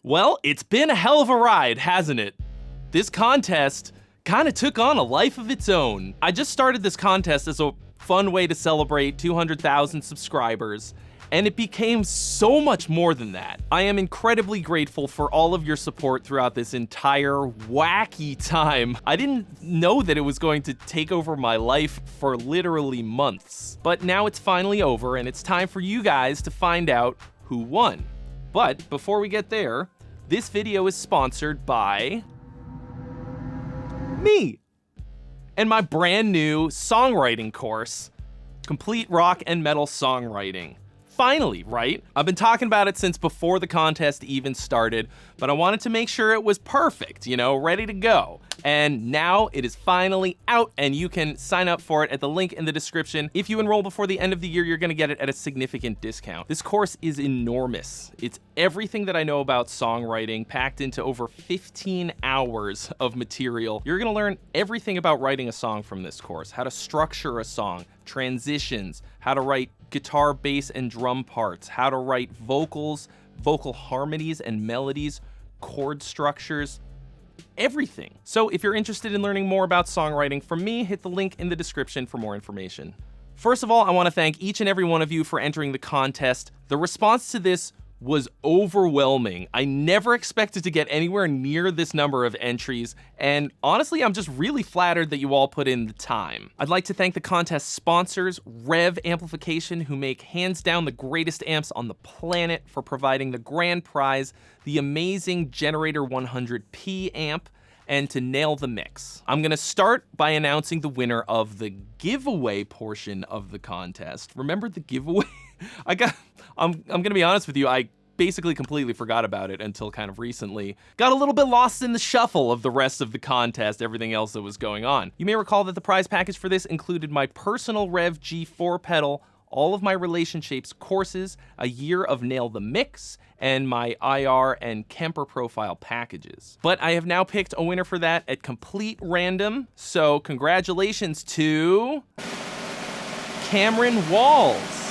Well, it's been a hell of a ride, hasn't it? This contest kind of took on a life of its own. I just started this contest as a fun way to celebrate 200,000 subscribers, and it became so much more than that. I am incredibly grateful for all of your support throughout this entire wacky time. I didn't know that it was going to take over my life for literally months. But now it's finally over, and it's time for you guys to find out who won. But before we get there, this video is sponsored by me and my brand new songwriting course, Complete Rock and Metal Songwriting. Finally, right? I've been talking about it since before the contest even started, but I wanted to make sure it was perfect, ready to go. And now it is finally out, and you can sign up for it at the link in the description. If you enroll before the end of the year, you're gonna get it at a significant discount. This course is enormous. It's everything that I know about songwriting packed into over 15 hours of material. You're gonna learn everything about writing a song from this course, how to structure a song, transitions, how to write guitar, bass, and drum parts, how to write vocals, vocal harmonies and melodies, chord structures, everything. So if you're interested in learning more about songwriting from me, hit the link in the description for more information. First of all, I want to thank each and every one of you for entering the contest. The response to this was overwhelming. I never expected to get anywhere near this number of entries, and honestly, I'm just really flattered that you all put in the time. I'd like to thank the contest sponsors, Revv Amplification, who make hands down the greatest amps on the planet, for providing the grand prize, the amazing Generator 100P amp, and to nail the mix. I'm gonna start by announcing the winner of the giveaway portion of the contest. Remember the giveaway? I'm gonna be honest with you, I basically completely forgot about it until kind of recently. Got a little bit lost in the shuffle of the rest of the contest, everything else that was going on. You may recall that the prize package for this included my personal Revv G4 pedal, all of my relationships courses, a year of Nail the Mix, and my IR and Kemper profile packages. But I have now picked a winner for that at complete random, so congratulations to Cameron Walls.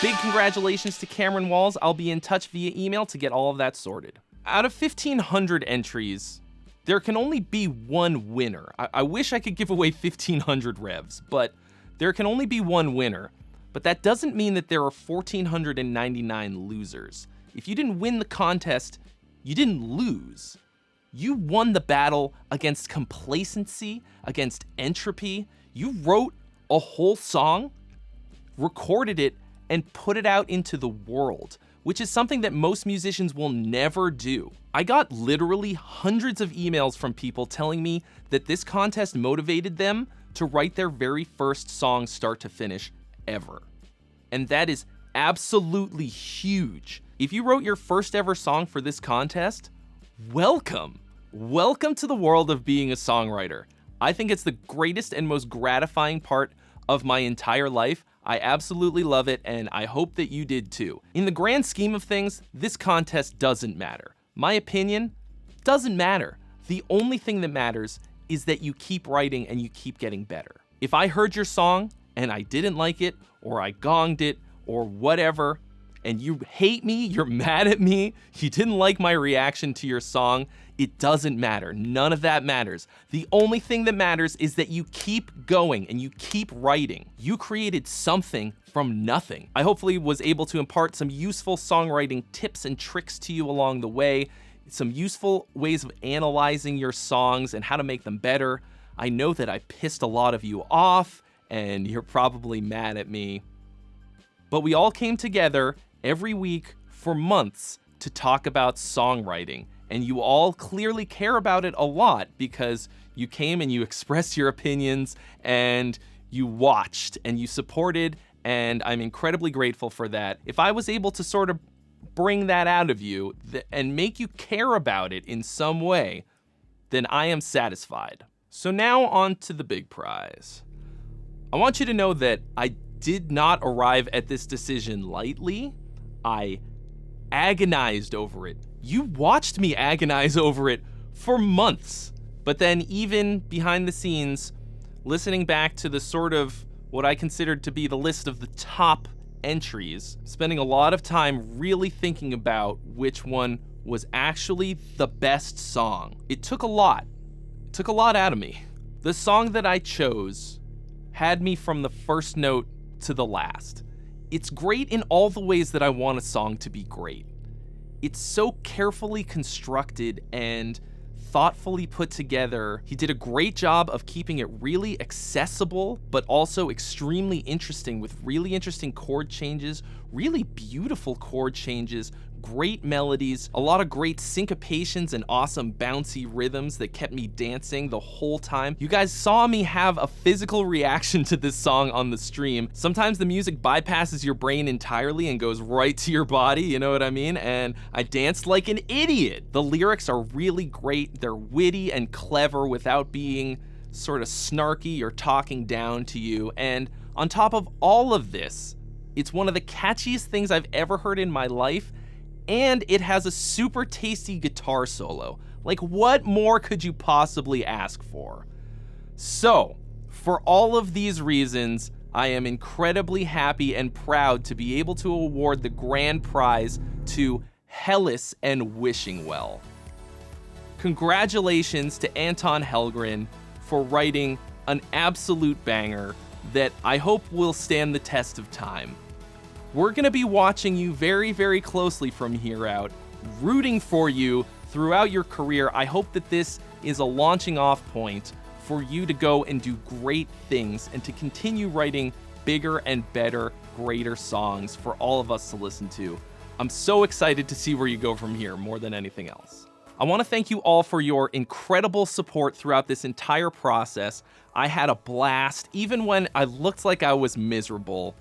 Big congratulations to Cameron Walls. I'll be in touch via email to get all of that sorted. Out of 1,500 entries, there can only be one winner. I wish I could give away 1,500 Revs, but there can only be one winner. But that doesn't mean that there are 1,499 losers. If you didn't win the contest, you didn't lose. You won the battle against complacency, against entropy. You wrote a whole song, recorded it, and put it out into the world, which is something that most musicians will never do. I got literally hundreds of emails from people telling me that this contest motivated them to write their very first song start to finish ever. And that is absolutely huge. If you wrote your first ever song for this contest, welcome. Welcome to the world of being a songwriter. I think it's the greatest and most gratifying part of my entire life. I absolutely love it, and I hope that you did too. In the grand scheme of things, this contest doesn't matter. My opinion doesn't matter. The only thing that matters is that you keep writing and you keep getting better. If I heard your song and I didn't like it, or I gonged it, or whatever, and you hate me, you're mad at me, you didn't like my reaction to your song, it doesn't matter. None of that matters. The only thing that matters is that you keep going and you keep writing. You created something from nothing. I hopefully was able to impart some useful songwriting tips and tricks to you along the way, some useful ways of analyzing your songs and how to make them better. I know that I pissed a lot of you off and you're probably mad at me, but we all came together every week for months to talk about songwriting. And you all clearly care about it a lot because you came and you expressed your opinions and you watched and you supported, and I'm incredibly grateful for that. If I was able to sort of bring that out of you and make you care about it in some way, then I am satisfied. So now on to the big prize. I want you to know that I did not arrive at this decision lightly. I agonized over it. You watched me agonize over it for months. But then even behind the scenes, listening back to the sort of what I considered to be the list of the top entries, spending a lot of time really thinking about which one was actually the best song. It took a lot. It took a lot out of me. The song that I chose had me from the first note to the last. It's great in all the ways that I want a song to be great. It's so carefully constructed and thoughtfully put together. He did a great job of keeping it really accessible, but also extremely interesting with really interesting chord changes, really beautiful chord changes, great melodies, a lot of great syncopations and awesome bouncy rhythms that kept me dancing the whole time. You guys saw me have a physical reaction to this song on the stream. Sometimes the music bypasses your brain entirely and goes right to your body, you know what I mean? And I danced like an idiot. The lyrics are really great. They're witty and clever without being sort of snarky or talking down to you. And on top of all of this, it's one of the catchiest things I've ever heard in my life. And it has a super tasty guitar solo. Like, what more could you possibly ask for? So, for all of these reasons, I am incredibly happy and proud to be able to award the grand prize to Hellas and Wishing Well. Congratulations to Anton Helgren for writing an absolute banger that I hope will stand the test of time. We're gonna be watching you very, very closely from here out, rooting for you throughout your career. I hope that this is a launching off point for you to go and do great things and to continue writing bigger and better, greater songs for all of us to listen to. I'm so excited to see where you go from here more than anything else. I want to thank you all for your incredible support throughout this entire process. I had a blast, even when I looked like I was miserable.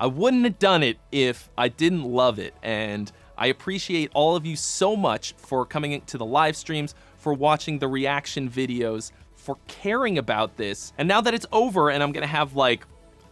I wouldn't have done it if I didn't love it, and I appreciate all of you so much for coming to the live streams, for watching the reaction videos, for caring about this. And now that it's over and I'm gonna have like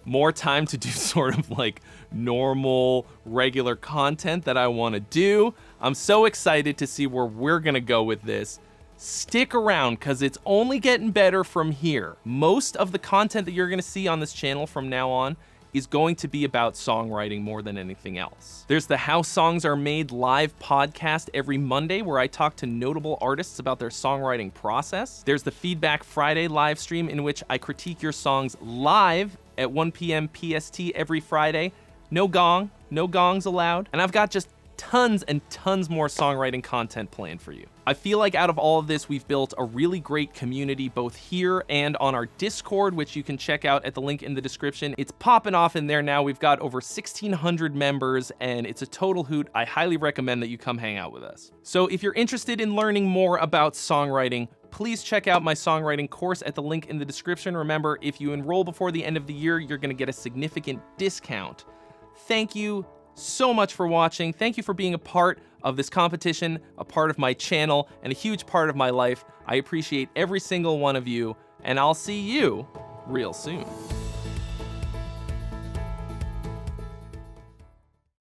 more time to do sort of like normal, regular content that I wanna do, I'm so excited to see where we're gonna go with this. Stick around, because it's only getting better from here. Most of the content that you're gonna see on this channel from now on is going to be about songwriting more than anything else. There's the How Songs Are Made live podcast every Monday where I talk to notable artists about their songwriting process. There's the Feedback Friday live stream in which I critique your songs live at 1 p.m. PST every Friday. No gongs allowed. And I've got just tons and tons more songwriting content planned for you. I feel like out of all of this, we've built a really great community both here and on our Discord, which you can check out at the link in the description. It's popping off in there now. We've got over 1,600 members and it's a total hoot. I highly recommend that you come hang out with us. So if you're interested in learning more about songwriting, please check out my songwriting course at the link in the description. Remember, if you enroll before the end of the year, you're gonna get a significant discount. Thank you so much for watching. Thank you for being a part of this competition, a part of my channel, and a huge part of my life. I appreciate every single one of you, and I'll see you real soon.